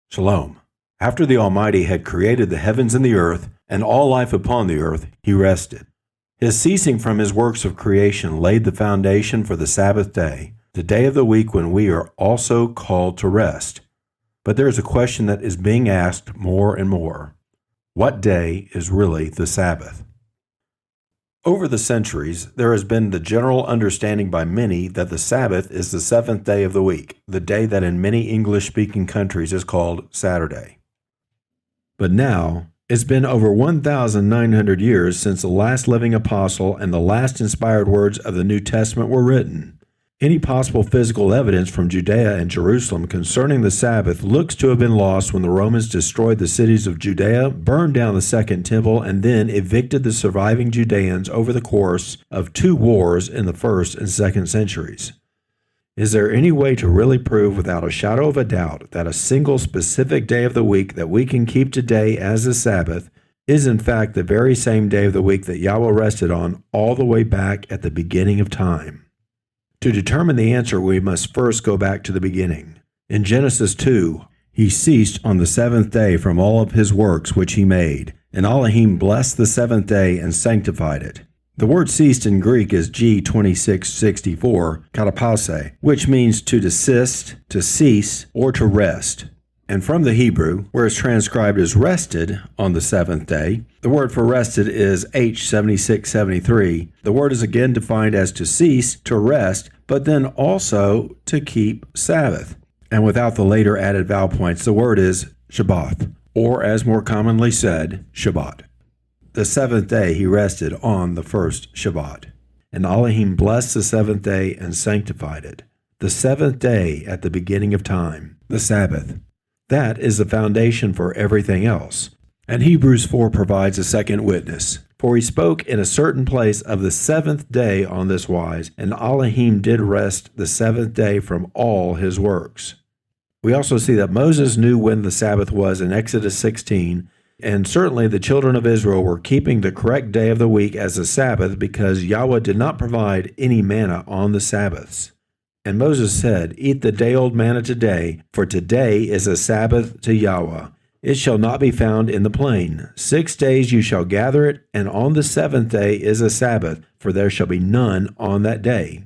Shalom. After the Almighty had created the heavens and the earth, and all life upon the earth, he rested. His ceasing from his works of creation laid the foundation for the Sabbath day, the day of the week when we are also called to rest. But there is a question that is being asked more and more. What day is really the Sabbath? Over the centuries, there has been the general understanding by many that the Sabbath is the seventh day of the week, the day that in many English-speaking countries is called Saturday. But now, it's been over 1,900 years since the last living apostle and the last inspired words of the New Testament were written. Any possible physical evidence from Judea and Jerusalem concerning the Sabbath looks to have been lost when the Romans destroyed the cities of Judea, burned down the Second Temple, and then evicted the surviving Judeans over the course of 2 wars in the 1st and 2nd centuries. Is there any way to really prove without a shadow of a doubt that a single specific day of the week that we can keep today as the Sabbath is in fact the very same day of the week that Yahweh rested on all the way back at the beginning of time? To determine the answer, we must first go back to the beginning. In Genesis 2, he ceased on the 7th day from all of his works which he made, and Elohim blessed the 7th day and sanctified it. The word ceased in Greek is G2664, katapause, which means to desist, to cease, or to rest. And from the Hebrew, where it's transcribed as rested on the 7th day, the word for rested is H7673. The word is again defined as to cease, to rest, but then also to keep Sabbath. And without the later added vowel points, the word is Shabbath, or as more commonly said, Shabbat. The 7th day he rested on the first Shabbat. And Elohim blessed the 7th day and sanctified it. The 7th day at the beginning of time, the Sabbath. That is the foundation for everything else. And Hebrews 4 provides a second witness. For he spoke in a certain place of the 7th day on this wise, and Elohim did rest the 7th day from all his works. We also see that Moses knew when the Sabbath was in Exodus 16, and certainly the children of Israel were keeping the correct day of the week as a Sabbath because Yahweh did not provide any manna on the Sabbaths. And Moses said, Eat the day-old manna today, for today is a Sabbath to Yahweh. It shall not be found in the plain. 6 days you shall gather it, and on the 7th day is a Sabbath, for there shall be none on that day.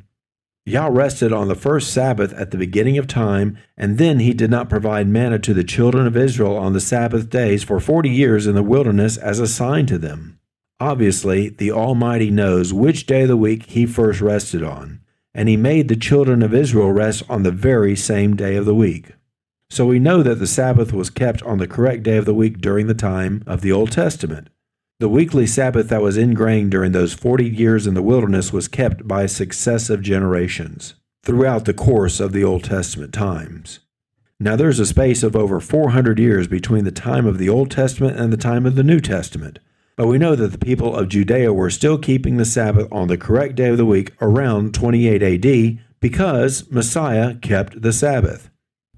Yah rested on the first Sabbath at the beginning of time, and then he did not provide manna to the children of Israel on the Sabbath days for 40 years in the wilderness as a sign to them. Obviously, the Almighty knows which day of the week he first rested on. And he made the children of Israel rest on the very same day of the week. So we know that the Sabbath was kept on the correct day of the week during the time of the Old Testament. The weekly Sabbath that was ingrained during those 40 years in the wilderness was kept by successive generations throughout the course of the Old Testament times. Now there's a space of over 400 years between the time of the Old Testament and the time of the New Testament. But we know that the people of Judea were still keeping the Sabbath on the correct day of the week around 28 AD because Messiah kept the Sabbath.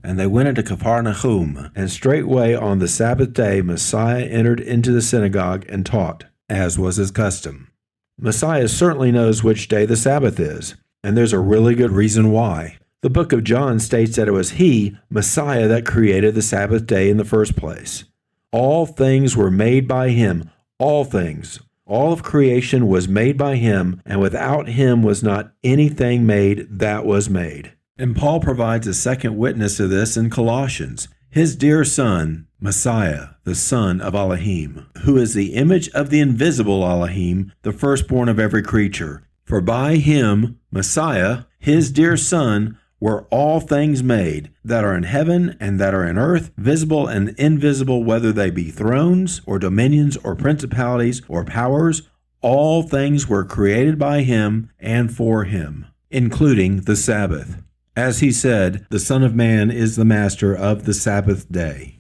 And they went into Capharnaum, and straightway on the Sabbath day Messiah entered into the synagogue and taught, as was his custom. Messiah certainly knows which day the Sabbath is, and there's a really good reason why. The book of John states that it was he, Messiah, that created the Sabbath day in the first place. All things were made by him. All things, all of creation was made by him, and without him was not anything made that was made. And Paul provides a second witness to this in Colossians. His dear Son, Messiah, the Son of Elohim, who is the image of the invisible Elohim, the firstborn of every creature. For by him, Messiah, his dear Son, were all things made, that are in heaven and that are in earth, visible and invisible, whether they be thrones, or dominions, or principalities, or powers. All things were created by him and for him, including the Sabbath. As he said, the Son of Man is the master of the Sabbath day.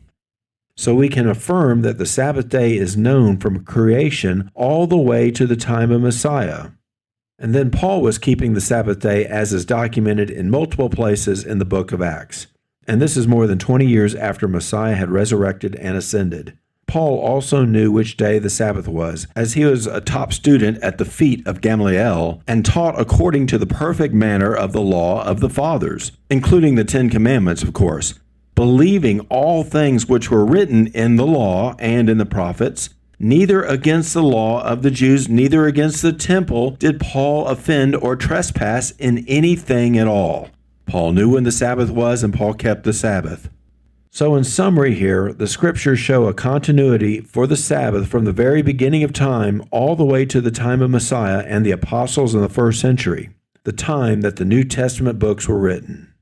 So we can affirm that the Sabbath day is known from creation all the way to the time of Messiah. And then Paul was keeping the Sabbath day as is documented in multiple places in the book of Acts. And this is more than 20 years after Messiah had resurrected and ascended. Paul also knew which day the Sabbath was, as he was a top student at the feet of Gamaliel and taught according to the perfect manner of the law of the fathers, including the 10 Commandments, of course. believing all things which were written in the law and in the prophets, neither against the law of the Jews, neither against the temple did Paul offend or trespass in anything at all. Paul knew when the Sabbath was, and Paul kept the Sabbath. So in summary here, the scriptures show a continuity for the Sabbath from the very beginning of time all the way to the time of Messiah and the apostles in the first century, the time that the New Testament books were written.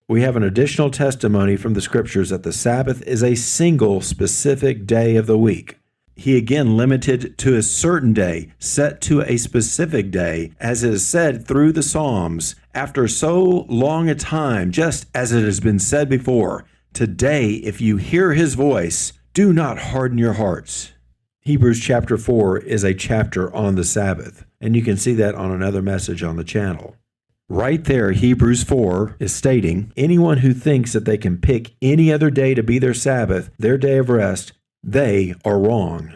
We have an additional testimony from the scriptures that the Sabbath is a single specific day of the week. He again limited to a certain day, set to a specific day, as it is said through the Psalms, after so long a time, just as it has been said before, today, if you hear his voice, do not harden your hearts. Hebrews chapter 4 is a chapter on the Sabbath, and you can see that on another message on the channel. Right there, Hebrews 4 is stating, anyone who thinks that they can pick any other day to be their Sabbath, their day of rest, they are wrong.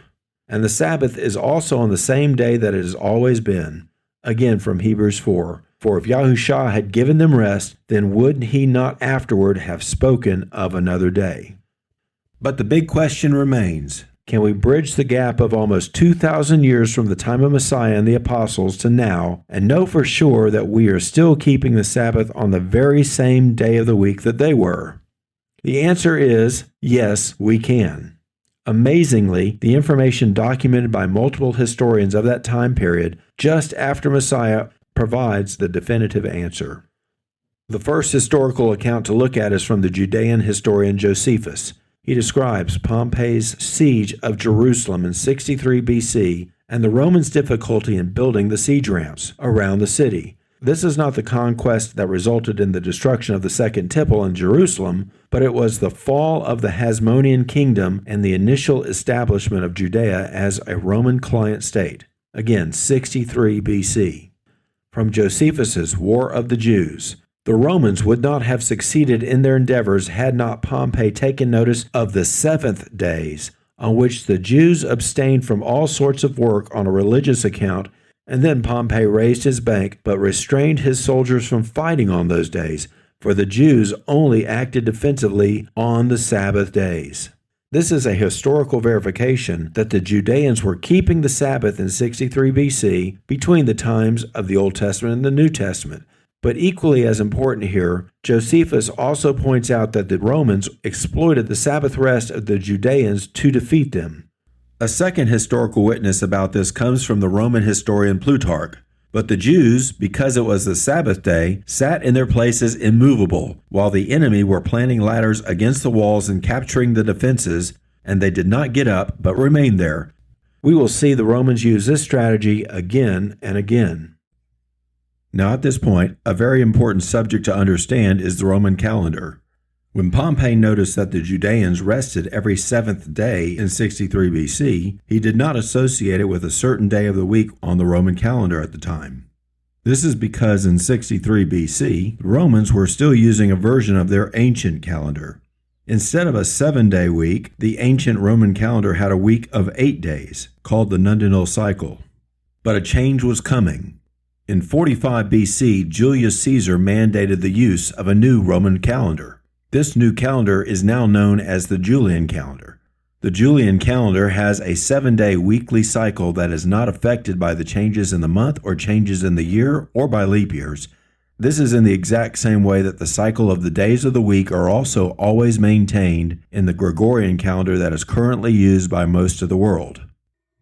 And the Sabbath is also on the same day that it has always been. Again, from Hebrews 4. For if Yahushua had given them rest, then would he not afterward have spoken of another day? But the big question remains, can we bridge the gap of almost 2,000 years from the time of Messiah and the apostles to now and know for sure that we are still keeping the Sabbath on the very same day of the week that they were? The answer is yes, we can. Amazingly, the information documented by multiple historians of that time period, just after Messiah, provides the definitive answer. The first historical account to look at is from the Judean historian Josephus. He describes Pompey's siege of Jerusalem in 63 BC and the Romans' difficulty in building the siege ramps around the city. This is not the conquest that resulted in the destruction of the Second Temple in Jerusalem, but it was the fall of the Hasmonean kingdom and the initial establishment of Judea as a Roman client state. Again, 63 BC. From Josephus's War of the Jews, the Romans would not have succeeded in their endeavors had not Pompey taken notice of the seventh days, on which the Jews abstained from all sorts of work on a religious account, and then Pompey raised his bank, but restrained his soldiers from fighting on those days, for the Jews only acted defensively on the Sabbath days. This is a historical verification that the Judeans were keeping the Sabbath in 63 BC between the times of the Old Testament and the New Testament. But equally as important here, Josephus also points out that the Romans exploited the Sabbath rest of the Judeans to defeat them. A second historical witness about this comes from the Roman historian Plutarch. But the Jews, because it was the Sabbath day, sat in their places immovable, while the enemy were planting ladders against the walls and capturing the defenses, and they did not get up, but remained there. We will see the Romans use this strategy again and again. Now at this point, a very important subject to understand is the Roman calendar. When Pompey noticed that the Judeans rested every seventh day in 63 BC, he did not associate it with a certain day of the week on the Roman calendar at the time. This is because in 63 BC, the Romans were still using a version of their ancient calendar. Instead of a 7-day week, the ancient Roman calendar had a week of 8 days, called the nundinal cycle. But a change was coming. In 45 BC, Julius Caesar mandated the use of a new Roman calendar. This new calendar is now known as the Julian calendar. The Julian calendar has a 7-day weekly cycle that is not affected by the changes in the month or changes in the year or by leap years. This is in the exact same way that the cycle of the days of the week are also always maintained in the Gregorian calendar that is currently used by most of the world.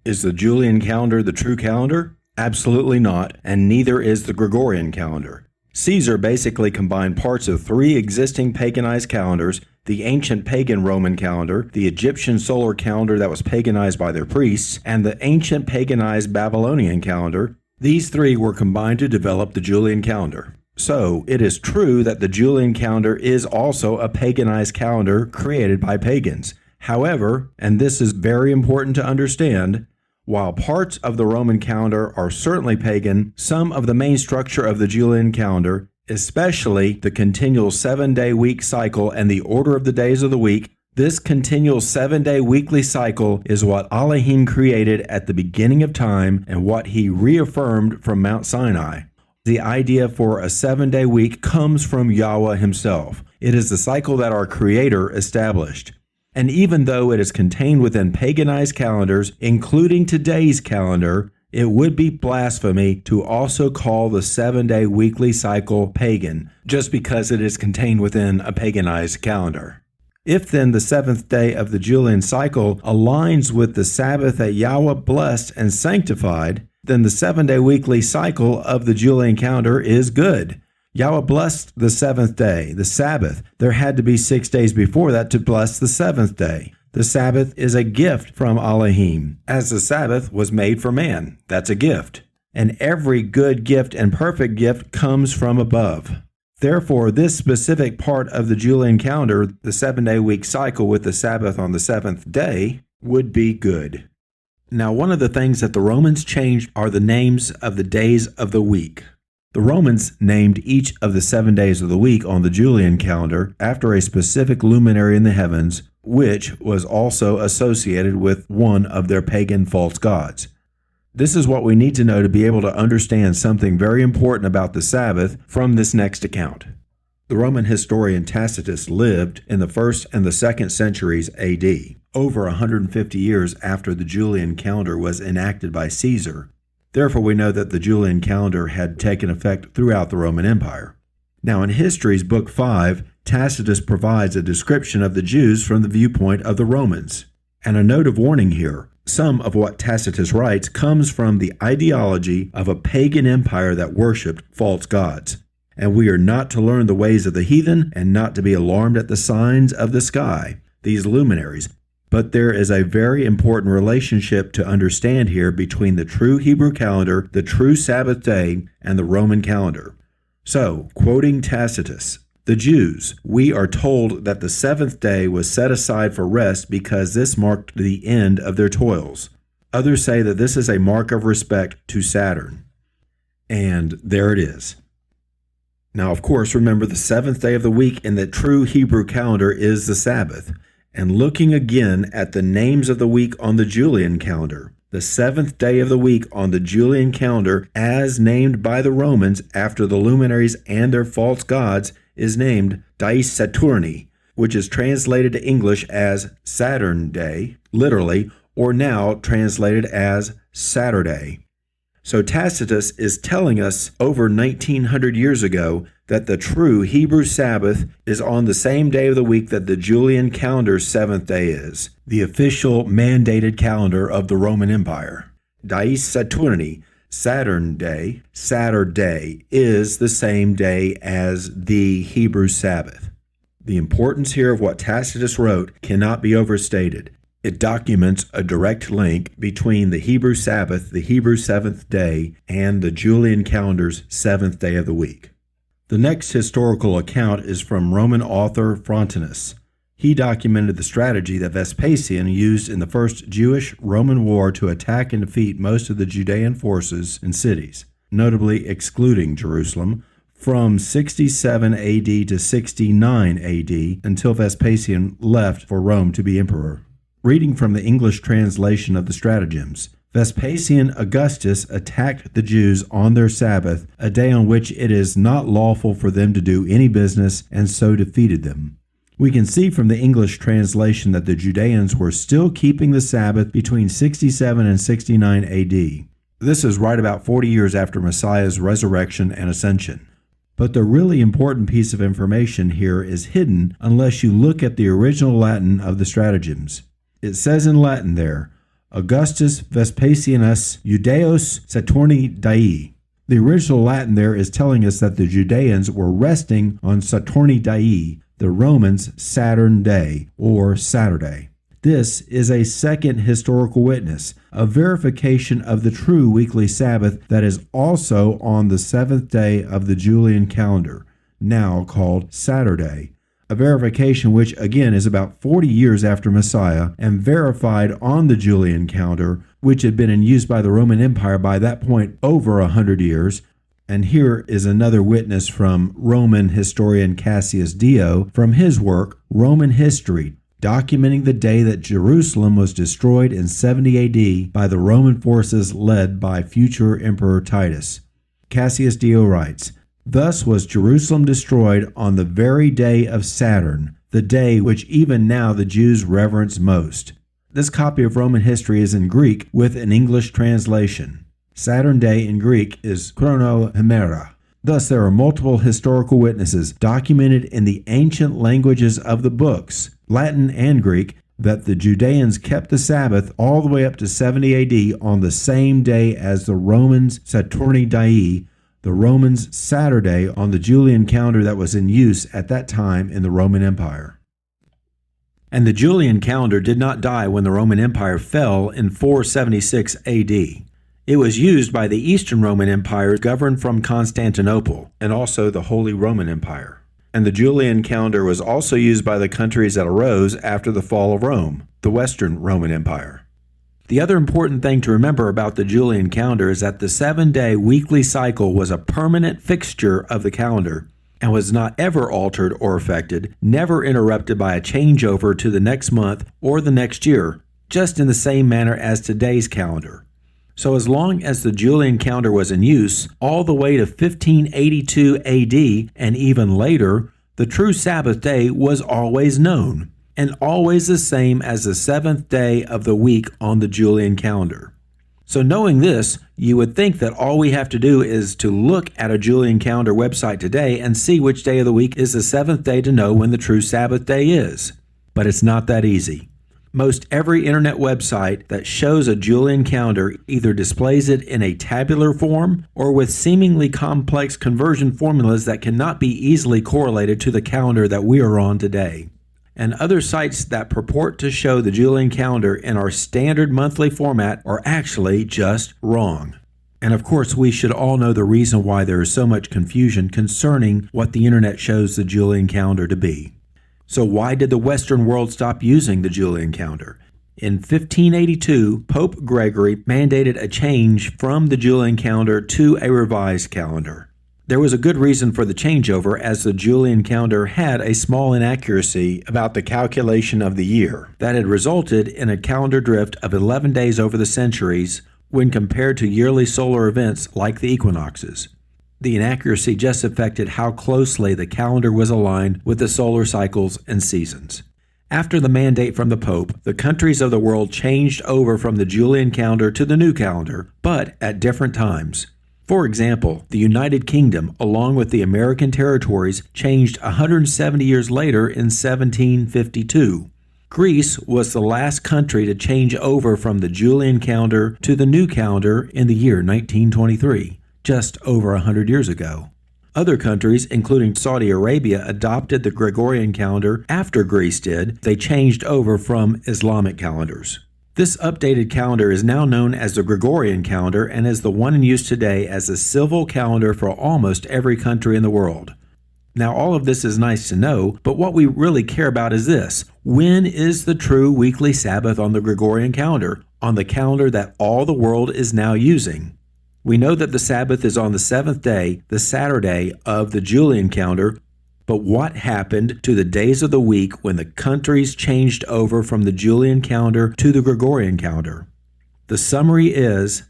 Is the Julian calendar the true calendar? Absolutely not, and neither is the Gregorian calendar. Caesar basically combined parts of 3 existing paganized calendars, the ancient pagan Roman calendar, the Egyptian solar calendar that was paganized by their priests, and the ancient paganized Babylonian calendar. These 3 were combined to develop the Julian calendar. So, it is true that the Julian calendar is also a paganized calendar created by pagans. However, and this is very important to understand, while parts of the Roman calendar are certainly pagan, some of the main structure of the Julian calendar, especially the continual 7-day week cycle and the order of the days of the week, this continual 7-day weekly cycle is what Elohim created at the beginning of time and what he reaffirmed from Mount Sinai. The idea for a 7-day week comes from Yahweh himself. It is the cycle that our Creator established. And even though it is contained within paganized calendars, including today's calendar, it would be blasphemy to also call the 7-day weekly cycle pagan, just because it is contained within a paganized calendar. If then the 7th day of the Julian cycle aligns with the Sabbath that Yahweh blessed and sanctified, then the 7-day weekly cycle of the Julian calendar is good. Yahweh blessed the 7th day, the Sabbath. There had to be 6 days before that to bless the 7th day. The Sabbath is a gift from Elohim, as the Sabbath was made for man. That's a gift. And every good gift and perfect gift comes from above. Therefore, this specific part of the Julian calendar, the 7-day week cycle with the Sabbath on the 7th day, would be good. Now, one of the things that the Romans changed are the names of the days of the week. The Romans named each of the 7 days of the week on the Julian calendar after a specific luminary in the heavens, which was also associated with one of their pagan false gods. This is what we need to know to be able to understand something very important about the Sabbath from this next account. The Roman historian Tacitus lived in the 1st and the 2nd centuries AD, over 150 years after the Julian calendar was enacted by Caesar. Therefore, we know that the Julian calendar had taken effect throughout the Roman Empire. Now, in History's Book 5, Tacitus provides a description of the Jews from the viewpoint of the Romans. And a note of warning here, some of what Tacitus writes comes from the ideology of a pagan empire that worshipped false gods. And we are not to learn the ways of the heathen and not to be alarmed at the signs of the sky, these luminaries. But there is a very important relationship to understand here between the true Hebrew calendar, the true Sabbath day, and the Roman calendar. So, quoting Tacitus, the Jews, we are told that the 7th day was set aside for rest because this marked the end of their toils. Others say that this is a mark of respect to Saturn. And there it is. Now, of course, remember the 7th day of the week in the true Hebrew calendar is the Sabbath. And looking again at the names of the week on the Julian calendar, the 7th day of the week on the Julian calendar, as named by the Romans after the luminaries and their false gods, is named Dies Saturni, which is translated to English as Saturn Day, literally, or now translated as Saturday. So Tacitus is telling us over 1900 years ago that the true Hebrew Sabbath is on the same day of the week that the Julian calendar's 7th day is, the official mandated calendar of the Roman Empire. Dies Saturni, Saturn Day, Saturday, is the same day as the Hebrew Sabbath. The importance here of what Tacitus wrote cannot be overstated. It documents a direct link between the Hebrew Sabbath, the Hebrew 7th day, and the Julian calendar's 7th day of the week. The next historical account is from Roman author Frontinus. He documented the strategy that Vespasian used in the First Jewish-Roman War to attack and defeat most of the Judean forces and cities, notably excluding Jerusalem, from 67 AD to 69 AD until Vespasian left for Rome to be emperor. Reading from the English translation of the stratagems, Vespasian Augustus attacked the Jews on their Sabbath, a day on which it is not lawful for them to do any business, and so defeated them. We can see from the English translation that the Judeans were still keeping the Sabbath between 67 and 69 AD. This is right about 40 years after Messiah's resurrection and ascension. But the really important piece of information here is hidden unless you look at the original Latin of the stratagems. It says in Latin there, Augustus Vespasianus Judaeos Saturni Dii. The original Latin there is telling us that the Judeans were resting on Saturni Dii, the Romans' Saturn Day, or Saturday. This is a second historical witness, a verification of the true weekly Sabbath that is also on the 7th day of the Julian calendar, now called Saturday. A verification which, again, is about 40 years after Messiah and verified on the Julian calendar, which had been in use by the Roman Empire by that point over 100 years. And here is another witness from Roman historian Cassius Dio from his work, Roman History, documenting the day that Jerusalem was destroyed in 70 AD by the Roman forces led by future Emperor Titus. Cassius Dio writes, Thus was Jerusalem destroyed on the very day of Saturn, the day which even now the Jews reverence most. This copy of Roman history is in Greek with an English translation. Saturn Day in Greek is chronohemera. Thus there are multiple historical witnesses documented in the ancient languages of the books, Latin and Greek, that the Judeans kept the Sabbath all the way up to 70 AD on the same day as the Romans' Saturni Dei, the Romans' Saturday on the Julian calendar that was in use at that time in the Roman Empire. And the Julian calendar did not die when the Roman Empire fell in 476 AD. It was used by the Eastern Roman Empire governed from Constantinople and also the Holy Roman Empire. And the Julian calendar was also used by the countries that arose after the fall of Rome, the Western Roman Empire. The other important thing to remember about the Julian calendar is that the 7-day weekly cycle was a permanent fixture of the calendar and was not ever altered or affected, never interrupted by a changeover to the next month or the next year, just in the same manner as today's calendar. So as long as the Julian calendar was in use, all the way to 1582 AD and even later, the true Sabbath day was always known, and always the same as the 7th day of the week on the Julian calendar. So knowing this, you would think that all we have to do is to look at a Julian calendar website today and see which day of the week is the 7th day to know when the true Sabbath day is. But it's not that easy. Most every internet website that shows a Julian calendar either displays it in a tabular form or with seemingly complex conversion formulas that cannot be easily correlated to the calendar that we are on today. And other sites that purport to show the Julian calendar in our standard monthly format are actually just wrong. And of course, we should all know the reason why there is so much confusion concerning what the internet shows the Julian calendar to be. So why did the Western world stop using the Julian calendar? In 1582, Pope Gregory mandated a change from the Julian calendar to a revised calendar. There was a good reason for the changeover, as the Julian calendar had a small inaccuracy about the calculation of the year that had resulted in a calendar drift of 11 days over the centuries when compared to yearly solar events like the equinoxes. The inaccuracy just affected how closely the calendar was aligned with the solar cycles and seasons. After the mandate from the Pope, the countries of the world changed over from the Julian calendar to the new calendar, but at different times. For example, the United Kingdom, along with the American territories, changed 170 years later in 1752. Greece was the last country to change over from the Julian calendar to the new calendar in the year 1923. Just over 100 years ago. Other countries, including Saudi Arabia, adopted the Gregorian calendar after Greece did. They changed over from Islamic calendars. This updated calendar is now known as the Gregorian calendar and is the one in use today as a civil calendar for almost every country in the world. Now, all of this is nice to know, but what we really care about is this. When is the true weekly Sabbath on the Gregorian calendar, on the calendar that all the world is now using? We know that the Sabbath is on the 7th day, the Saturday of the Julian calendar, but what happened to the days of the week when the countries changed over from the Julian calendar to the Gregorian calendar? The summary is,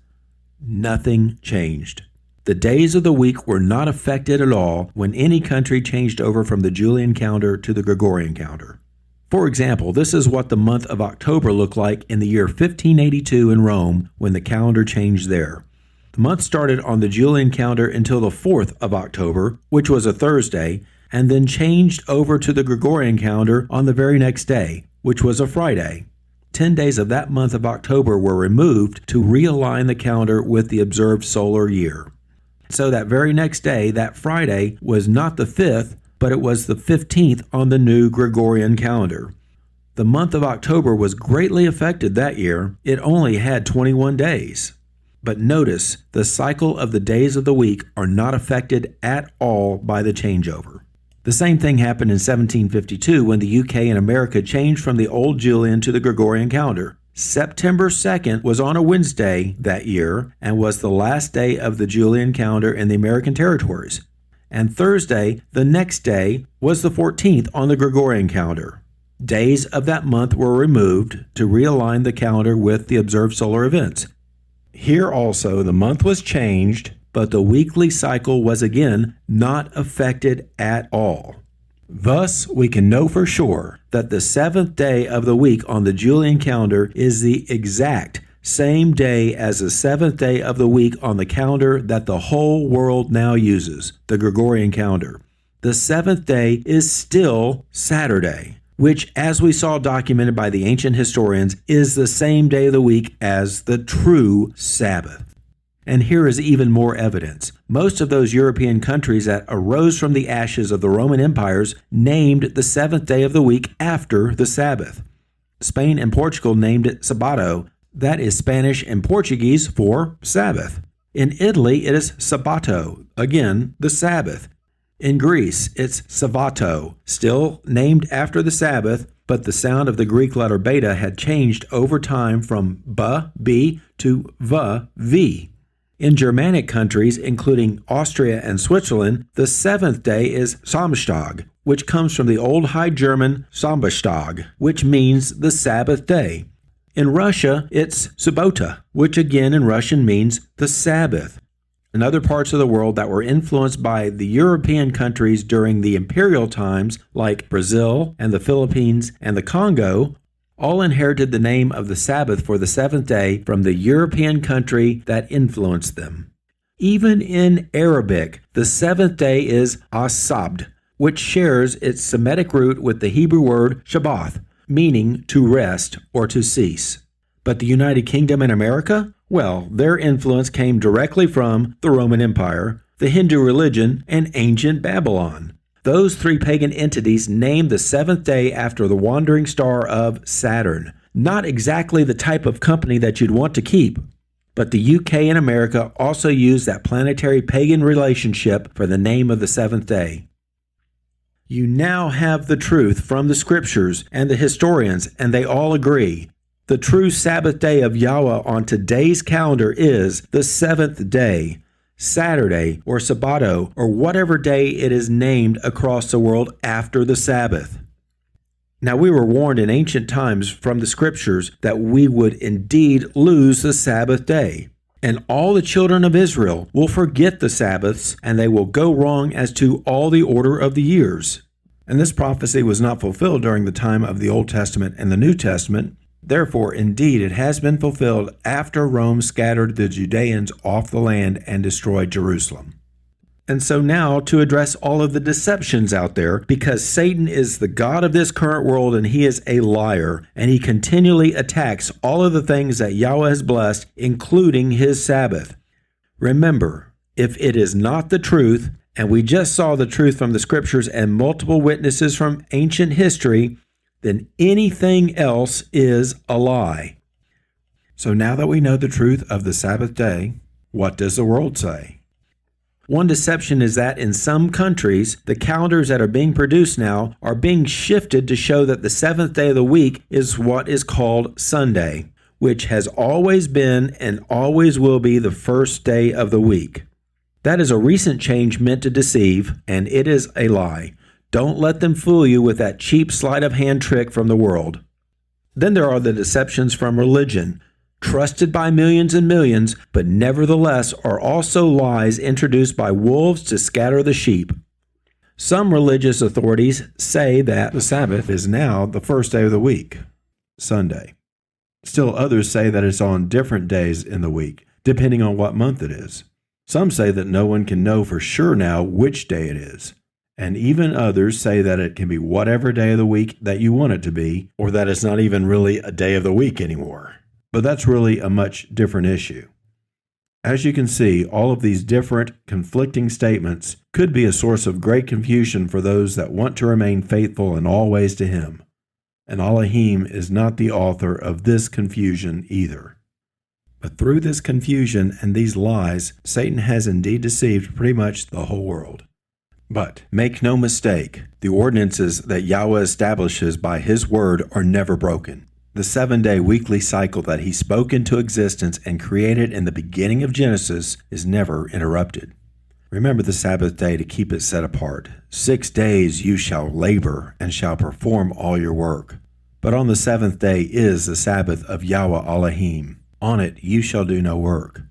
nothing changed. The days of the week were not affected at all when any country changed over from the Julian calendar to the Gregorian calendar. For example, this is what the month of October looked like in the year 1582 in Rome when the calendar changed there. The month started on the Julian calendar until the 4th of October, which was a Thursday, and then changed over to the Gregorian calendar on the very next day, which was a Friday. 10 days of that month of October were removed to realign the calendar with the observed solar year. So that very next day, that Friday, was not the 5th, but it was the 15th on the new Gregorian calendar. The month of October was greatly affected that year. It only had 21 days. But notice, the cycle of the days of the week are not affected at all by the changeover. The same thing happened in 1752 when the UK and America changed from the old Julian to the Gregorian calendar. September 2nd was on a Wednesday that year and was the last day of the Julian calendar in the American territories. And Thursday, the next day, was the 14th on the Gregorian calendar. Days of that month were removed to realign the calendar with the observed solar events. Here also, the month was changed but the weekly cycle was again not affected at all. Thus, we can know for sure that the seventh day of the week on the Julian calendar is the exact same day as the seventh day of the week on the calendar that the whole world now uses, the Gregorian calendar. The seventh day is still Saturday, which, as we saw documented by the ancient historians, is the same day of the week as the true Sabbath. And here is even more evidence. Most of those European countries that arose from the ashes of the Roman empires named the seventh day of the week after the Sabbath. Spain and Portugal named it Sabato. That is Spanish and Portuguese for Sabbath. In Italy, it is Sabato, again, the Sabbath. In Greece, it's Savato, still named after the Sabbath, but the sound of the Greek letter beta had changed over time from B to V. In Germanic countries, including Austria and Switzerland, the seventh day is Samstag, which comes from the Old High German Samstag, which means the Sabbath day. In Russia, it's Subota, which again in Russian means the Sabbath. In other parts of the world that were influenced by the European countries during the imperial times, like Brazil and the Philippines and the Congo, all inherited the name of the Sabbath for the seventh day from the European country that influenced them. Even in Arabic, the seventh day is as-Sabd, which shares its Semitic root with the Hebrew word Shabbath, meaning to rest or to cease. But the United Kingdom and America? Well, their influence came directly from the Roman Empire, the Hindu religion, and ancient Babylon. Those three pagan entities named the seventh day after the wandering star of Saturn. Not exactly the type of company that you'd want to keep. But the UK and America also use that planetary pagan relationship for the name of the seventh day. You now have the truth from the scriptures and the historians, and they all agree. The true Sabbath day of Yahweh on today's calendar is the seventh day, Saturday or Sabato, or whatever day it is named across the world after the Sabbath. Now we were warned in ancient times from the scriptures that we would indeed lose the Sabbath day. And all the children of Israel will forget the Sabbaths, and they will go wrong as to all the order of the years. And this prophecy was not fulfilled during the time of the Old Testament and the New Testament. Therefore, indeed, it has been fulfilled after Rome scattered the Judeans off the land and destroyed Jerusalem. And so now to address all of the deceptions out there, because Satan is the god of this current world and he is a liar, and he continually attacks all of the things that Yahweh has blessed, including his Sabbath. Remember, if it is not the truth, and we just saw the truth from the scriptures and multiple witnesses from ancient history, then anything else is a lie. So now that we know the truth of the Sabbath day, what does the world say? One deception is that in some countries, the calendars that are being produced now are being shifted to show that the seventh day of the week is what is called Sunday, which has always been and always will be the first day of the week. That is a recent change meant to deceive, and it is a lie. Don't let them fool you with that cheap sleight of hand trick from the world. Then there are the deceptions from religion, trusted by millions and millions, but nevertheless are also lies introduced by wolves to scatter the sheep. Some religious authorities say that the Sabbath is now the first day of the week, Sunday. Still others say that it's on different days in the week, depending on what month it is. Some say that no one can know for sure now which day it is. And even others say that it can be whatever day of the week that you want it to be, or that it's not even really a day of the week anymore. But that's really a much different issue. As you can see, all of these different conflicting statements could be a source of great confusion for those that want to remain faithful in all ways to Him. And Elohim is not the author of this confusion either. But through this confusion and these lies, Satan has indeed deceived pretty much the whole world. But make no mistake, the ordinances that Yahweh establishes by His word are never broken. The 7-day weekly cycle that He spoke into existence and created in the beginning of Genesis is never interrupted. Remember the Sabbath day to keep it set apart. 6 days you shall labor and shall perform all your work. But on the 7th day is the Sabbath of Yahweh Elohim. On it you shall do no work.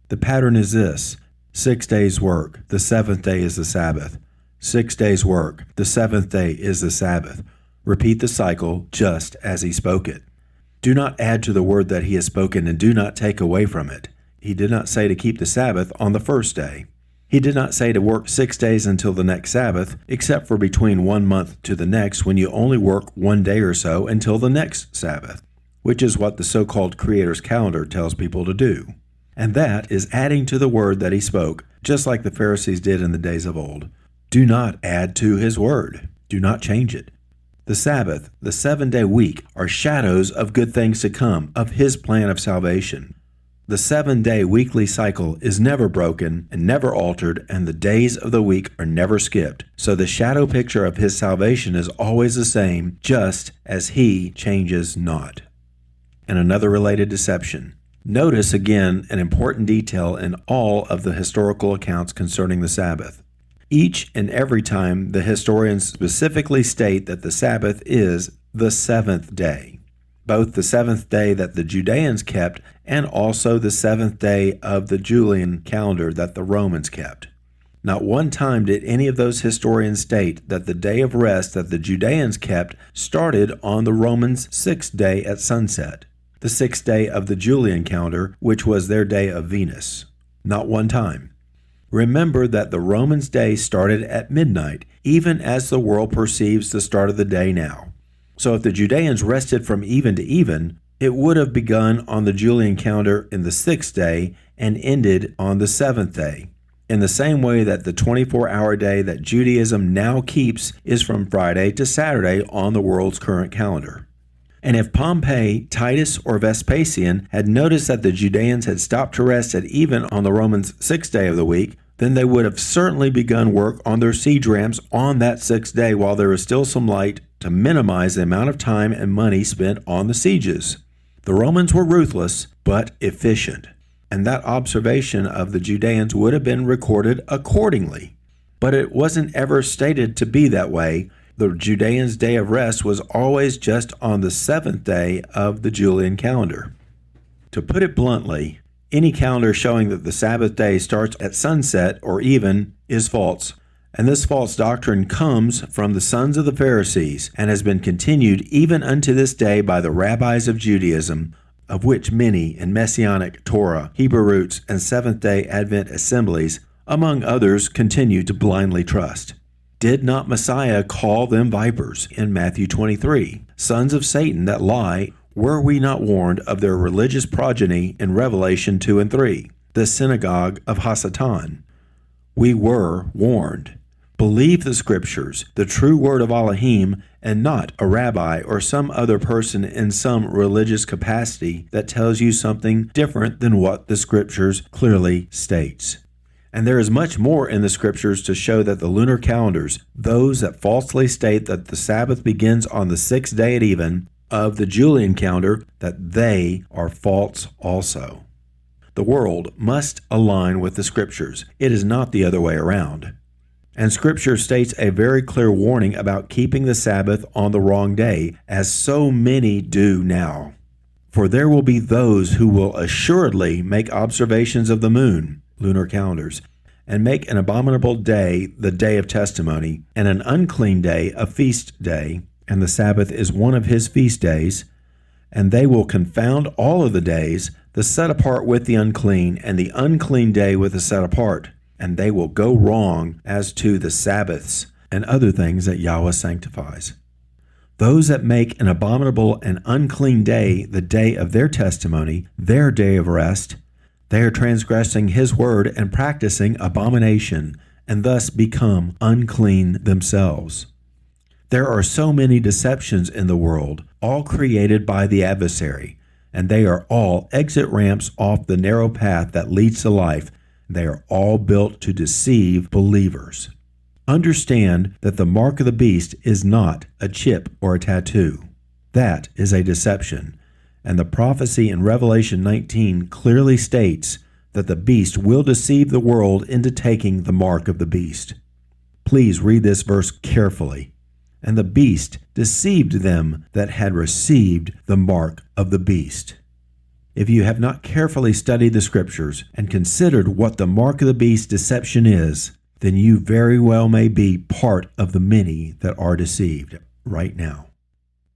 The pattern is this: 6 days work, the seventh day is the Sabbath. 6 days work, the seventh day is the Sabbath. Repeat the cycle just as he spoke it. Do not add to the word that he has spoken, and do not take away from it. He did not say to keep the Sabbath on the first day. He did not say to work 6 days until the next Sabbath, except for between 1 month to the next, when you only work 1 day or so until the next Sabbath, which is what the so-called Creator's calendar tells people to do. And that is adding to the word that he spoke, just like the Pharisees did in the days of old. Do not add to his word. Do not change it. The Sabbath, the 7-day week, are shadows of good things to come, of his plan of salvation. The 7-day weekly cycle is never broken and never altered, and the days of the week are never skipped. So the shadow picture of his salvation is always the same, just as he changes not. And another related deception. Notice again an important detail in all of the historical accounts concerning the Sabbath. Each and every time the historians specifically state that the Sabbath is the seventh day. Both the seventh day that the Judeans kept and also the seventh day of the Julian calendar that the Romans kept. Not one time did any of those historians state that the day of rest that the Judeans kept started on the Romans' 6th day at sunset, the 6th day of the Julian calendar, which was their day of Venus. Not one time. Remember that the Romans' day started at midnight, even as the world perceives the start of the day now. So if the Judeans rested from even to even, it would have begun on the Julian calendar in the 6th day and ended on the 7th day, in the same way that the 24-hour day that Judaism now keeps is from Friday to Saturday on the world's current calendar. And if Pompey, Titus, or Vespasian had noticed that the Judeans had stopped to rest at even on the Romans' 6th day of the week, then they would have certainly begun work on their siege ramps on that 6th day while there was still some light to minimize the amount of time and money spent on the sieges. The Romans were ruthless, but efficient, and that observation of the Judeans would have been recorded accordingly. But it wasn't ever stated to be that way. The Judeans' day of rest was always just on the 7th day of the Julian calendar. To put it bluntly, any calendar showing that the Sabbath day starts at sunset or even is false. And this false doctrine comes from the sons of the Pharisees and has been continued even unto this day by the rabbis of Judaism, of which many in Messianic Torah, Hebrew roots, and Seventh-day Advent assemblies, among others, continue to blindly trust. Did not Messiah call them vipers in Matthew 23, sons of Satan that lie? Were we not warned of their religious progeny in Revelation 2 and 3, the synagogue of Hasatan? We were warned. Believe the Scriptures, the true word of Elohim, and not a rabbi or some other person in some religious capacity that tells you something different than what the Scriptures clearly states. And there is much more in the Scriptures to show that the lunar calendars, those that falsely state that the Sabbath begins on the 6th day at even of the Julian calendar, that they are false also. The world must align with the Scriptures. It is not the other way around. And Scripture states a very clear warning about keeping the Sabbath on the wrong day, as so many do now. For there will be those who will assuredly make observations of the moon, lunar calendars, and make an abominable day the day of testimony, and an unclean day a feast day, and the Sabbath is one of his feast days, and they will confound all of the days, the set apart with the unclean, and the unclean day with the set apart, and they will go wrong as to the Sabbaths and other things that Yahweh sanctifies. Those that make an abominable and unclean day the day of their testimony, their day of rest, they are transgressing his word and practicing abomination, and thus become unclean themselves. There are so many deceptions in the world, all created by the adversary, and they are all exit ramps off the narrow path that leads to life. They are all built to deceive believers. Understand that the mark of the beast is not a chip or a tattoo. That is a deception, and the prophecy in Revelation 19 clearly states that the beast will deceive the world into taking the mark of the beast. Please read this verse carefully. And the beast deceived them that had received the mark of the beast. If you have not carefully studied the Scriptures and considered what the mark of the beast deception is, then you very well may be part of the many that are deceived right now.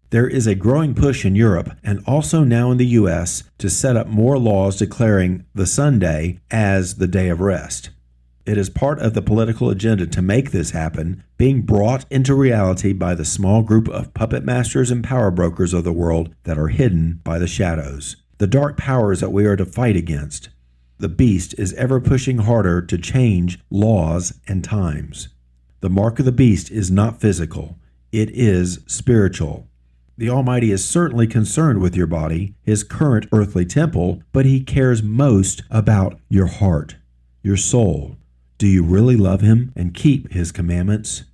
There is a growing push in Europe and also now in the U.S. to set up more laws declaring the Sunday as the day of rest. It is part of the political agenda to make this happen, being brought into reality by the small group of puppet masters and power brokers of the world that are hidden by the shadows, the dark powers that we are to fight against. The beast is ever pushing harder to change laws and times. The mark of the beast is not physical, it is spiritual. The Almighty is certainly concerned with your body, his current earthly temple, but he cares most about your heart, your soul. Do you really love him and keep his commandments?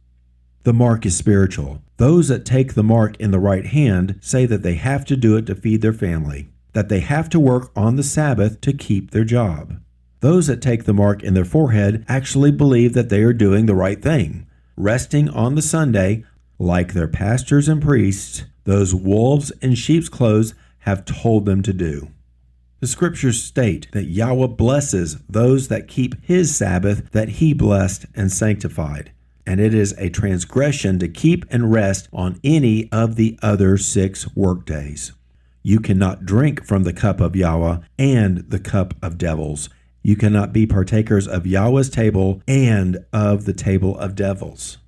The mark is spiritual. Those that take the mark in the right hand say that they have to do it to feed their family, that they have to work on the Sabbath to keep their job. Those that take the mark in their forehead actually believe that they are doing the right thing, resting on the Sunday like their pastors and priests, those wolves in sheep's clothes, have told them to do. The Scriptures state that Yahweh blesses those that keep his Sabbath that he blessed and sanctified, and it is a transgression to keep and rest on any of the other 6 workdays. You cannot drink from the cup of Yahweh and the cup of devils. You cannot be partakers of Yahweh's table and of the table of devils.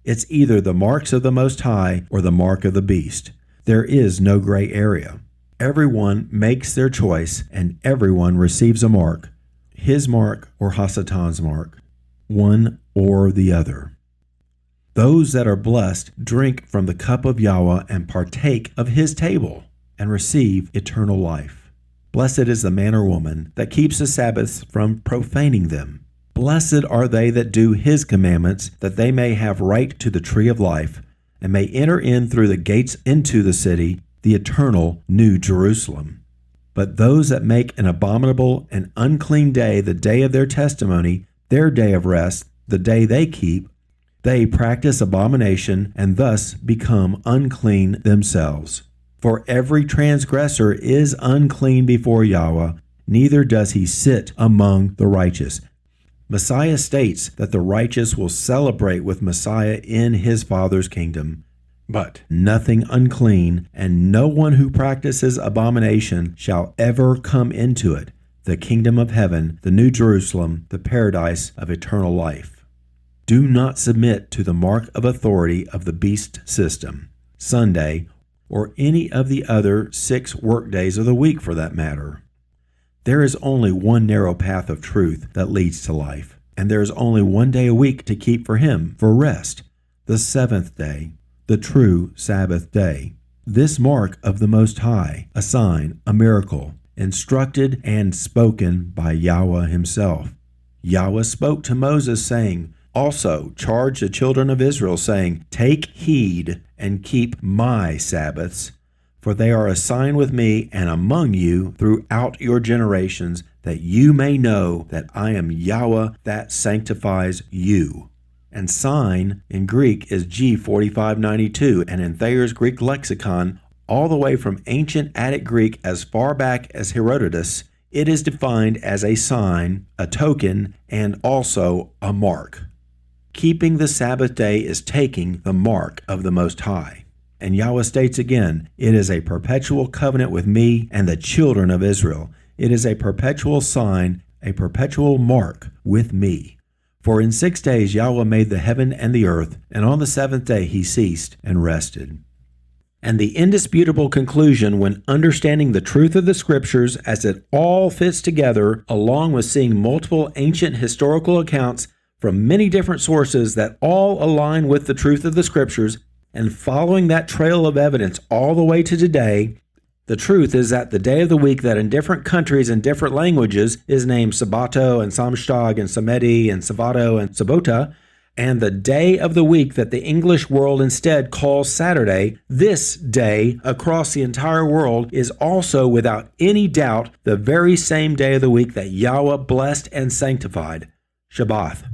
It's either the marks of the Most High or the mark of the beast. There is no gray area. Everyone makes their choice, and everyone receives a mark, his mark or Hasatan's mark, one or the other. Those that are blessed drink from the cup of Yahweh and partake of his table and receive eternal life. Blessed is the man or woman that keeps the Sabbaths from profaning them. Blessed are they that do his commandments, that they may have right to the tree of life, and may enter in through the gates into the city, the eternal New Jerusalem. But those that make an abominable and unclean day the day of their testimony, their day of rest, the day they keep, they practice abomination and thus become unclean themselves. For every transgressor is unclean before Yahweh, neither does he sit among the righteous. Messiah states that the righteous will celebrate with Messiah in his Father's kingdom. But nothing unclean, and no one who practices abomination shall ever come into it, the kingdom of heaven, the New Jerusalem, the paradise of eternal life. Do not submit to the mark of authority of the beast system, Sunday, or any of the other 6 workdays of the week for that matter. There is only one narrow path of truth that leads to life, and there is only one day a week to keep for him, for rest, the 7th day, the true Sabbath day. This mark of the Most High, a sign, a miracle, instructed and spoken by Yahweh himself. Yahweh spoke to Moses, saying, "Also charge the children of Israel, saying, Take heed and keep my Sabbaths, for they are a sign with me and among you throughout your generations, that you may know that I am Yahweh that sanctifies you." And sign in Greek is G4592, and in Thayer's Greek lexicon, all the way from ancient Attic Greek as far back as Herodotus, it is defined as a sign, a token, and also a mark. Keeping the Sabbath day is taking the mark of the Most High. And Yahweh states again, it is a perpetual covenant with me and the children of Israel. It is a perpetual sign, a perpetual mark with me. For in 6 days Yahweh made the heaven and the earth, and on the 7th day he ceased and rested. And the indisputable conclusion when understanding the truth of the Scriptures as it all fits together, along with seeing multiple ancient historical accounts from many different sources that all align with the truth of the Scriptures, and following that trail of evidence all the way to today, the truth is that the day of the week that in different countries and different languages is named Sabbato and Samstag and Samedi and Savato and Sabota, and the day of the week that the English world instead calls Saturday, this day across the entire world is also without any doubt the very same day of the week that Yahweh blessed and sanctified, Shabbat,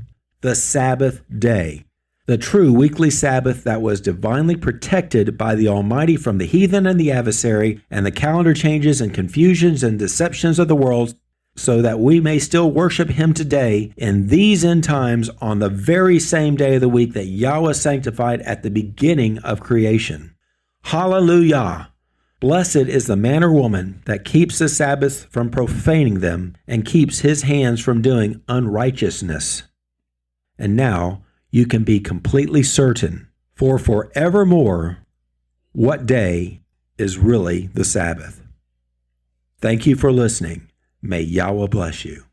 the Sabbath day. the true weekly Sabbath that was divinely protected by the Almighty from the heathen and the adversary and the calendar changes and confusions and deceptions of the world, so that we may still worship Him today in these end times on the very same day of the week that Yahweh sanctified at the beginning of creation. Hallelujah! Blessed is the man or woman that keeps the Sabbath from profaning them and keeps his hands from doing unrighteousness. And now you can be completely certain, for forevermore, what day is really the Sabbath. Thank you for listening. May Yahweh bless you.